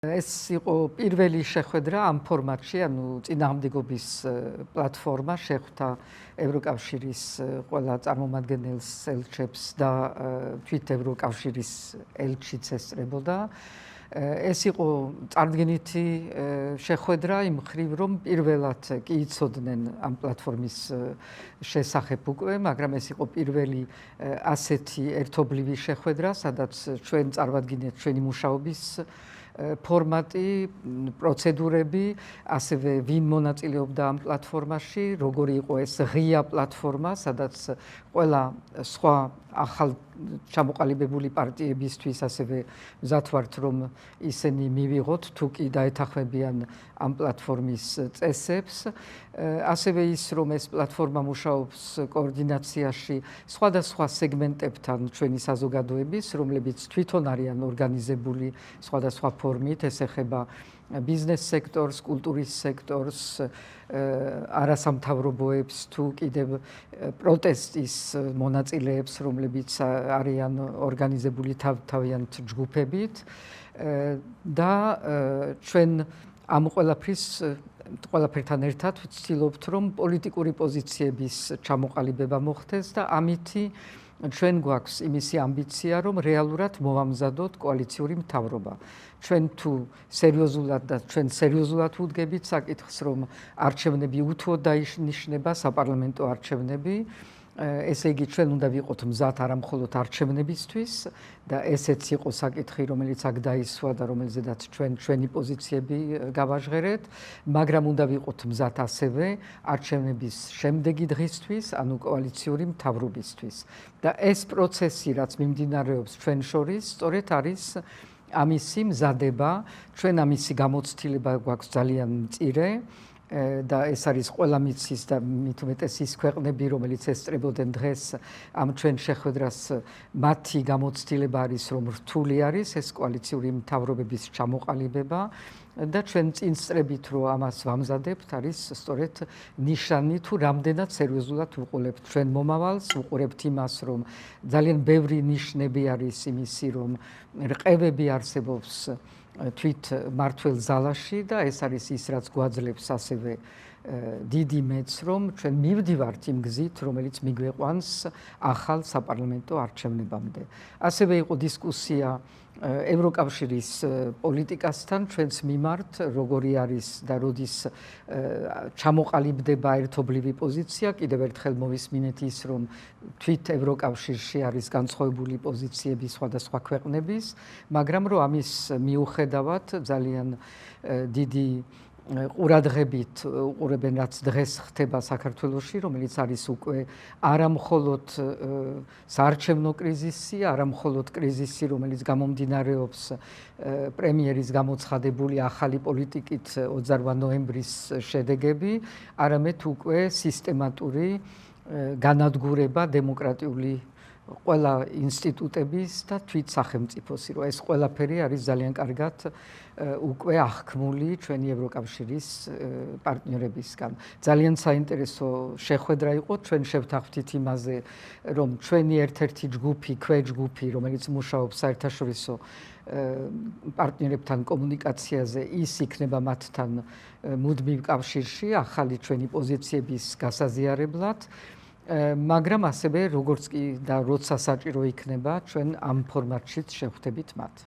ეს იყო პირველი შეხვედრა ამ ფორმატში, ანუ წინააღმდეგობის პლატფორმა შეხვდა ევროკავშირის ყველა წარმომადგენელს, ელჩებს და თვით ევროკავშირის ელჩიც ესწრებოდა. ეს იყო წარდგენითი შეხვედრა იმ მხრივ, რომ პირველად კი იცოდნენ ამ პლატფორმის შესახებ უკვე, მაგრამ ეს იყო პირველი ასეთი ერთობლივი შეხვედრა, სადაც ჩვენ წარვადგინეთ ჩვენი მუშაობის ფორმატი, პროცედურები, ასევე ვინ მონაწილეობდა ამ პლატფორმაში, როგორი იყო ეს ღია პლატფორმა, სადაც ყველა სხვა ახალ ჩამოყალიბებული პარტიებისთვის ასევე მზად ვართ, რომ ისინი მივიღოთ თუ კი დაეთანხმებიან ამ პლატფორმის წესებს. ასევე ის, რომ ეს პლატფორმა მუშაობს კოორდინაციაში სხვადასხვა სეგმენტებთან ჩვენი საზოგადოების, რომლებიც თვითონ არიან ორგანიზებული სხვადასხვა ფორმით, ეს ეხება ბიზნეს სექტორს, კულტურის სექტორს, არასამთავრობოებს თუ კიდევ პროტესტის მონაწილეებს, რომლებიც არიან ორგანიზებული თავიანთ ჯგუფებით და ჩვენ ამ ყველაფერთან ერთად ვცდილობთ, რომ პოლიტიკური პოზიციების ჩამოყალიბება მოხდეს და ამითი ჩვენ გვაქვს იმისი ამბიცია, რომ რეალურად მოვამზადოთ კოალიციური მთავრობა. ჩვენ თუ სერიოზულად და ჩვენ სერიოზულად ვუდგებით საკითხს, რომ არჩევნები უთუოდ დაინიშნება, საპარლამენტო არჩევნები, ესე იგი ჩვენ უნდა ვიყოთ მზად არა მხოლოდ არჩევნებისთვის და ესეც იყო საკითხი, რომელიც აქ დაისვა და რომელზედაც ჩვენი პოზიციები გავაჟღერეთ, მაგრამ უნდა ვიყოთ მზად ასევე არჩევნების შემდეგი დღისთვის, ანუ კოალიციური მთავრობისთვის. და ეს პროცესი, რაც მიმდინარეობს ჩვენ შორის, სწორედ არის ამისი მზადება, ჩვენ ამისი გამოცდილება გვაქვს ძალიან მწირე და ეს არის ყველა მიცის და მით უმეტეს ის ქვეყნები, რომელიც ესწრებოდნენ დღეს ამ ჩვენ შეხვედრას, მათი გამოცდილება არის, რომ რთული არის ეს კოალიციური მთავრობების ჩამოყალიბება და ჩვენ წინ სწრებით რომ ამას ვამზადებთ, არის სწორედ ნიშანი თუ რამდენად სერიოზულად ვუყურებთ ჩვენ მომავალს, ვუყურებთ იმას, რომ ძალიან ბევრი ნიშნები არის იმისი, რომ რყევები არსებობს თვით მართველ ზალაში და ეს არის ის, რაც გვაძლევს ასევე დიდი მეც, რომ ჩვენ მივდივართ იმ გზით, რომელიც მიგვეყვანს ახალ საპარლამენტო არჩევნებამდე. ასევე იყო დისკუსია ევროკავშირის პოლიტიკასთან ჩვენს მიმართ, როგორი არის და როდის ჩამოყალიბდება ერთობლივი პოზიცია. კიდევ ერთხელ მოვისმინეთ ის, რომ თვით ევროკავშირში არის განსხვავებული პოზიციები სხვადასხვა ქვეყნების, მაგრამ რომ ამის მიუხედავად ძალიან დიდი ყურადღებით უყურებენ, რაც დღეს ხდება საქართველოში, რომელიც არის უკვე არა მხოლოდ საარჩევნო კრიზისი, არა მხოლოდ კრიზისი, რომელიც გამომდინარეობს პრემიერის გამოცხადებული ახალი პოლიტიკით 28 ნოემბრის შედეგები, არამედ უკვე სისტემატური განადგურება დემოკრატიული ყველა ინსტიტუტების და თვით სახელმწიფოსი, რომ ეს ყველაფერი არის ძალიან კარგად უკვე აღქმული ჩვენი ევროკავშირის პარტნიორებისგან. ძალიან საინტერესო შეხვედრა იყო, ჩვენ შევთანხმდით იმაზე, რომ ჩვენი ერთ-ერთი ჯგუფი, ქვეჯგუფი, რომელიც მუშაობს საერთაშორისო პარტნიორებთან კომუნიკაციაზე, ის იქნება მათთან მუდმივ კავშირში ახალი ჩვენი პოზიციების გასაზიარებლად. მაგრამ ასევე როგორც კი და როცა საჭირო იქნება, ჩვენ ამ ფორმატშიც შევხვდებით მათ.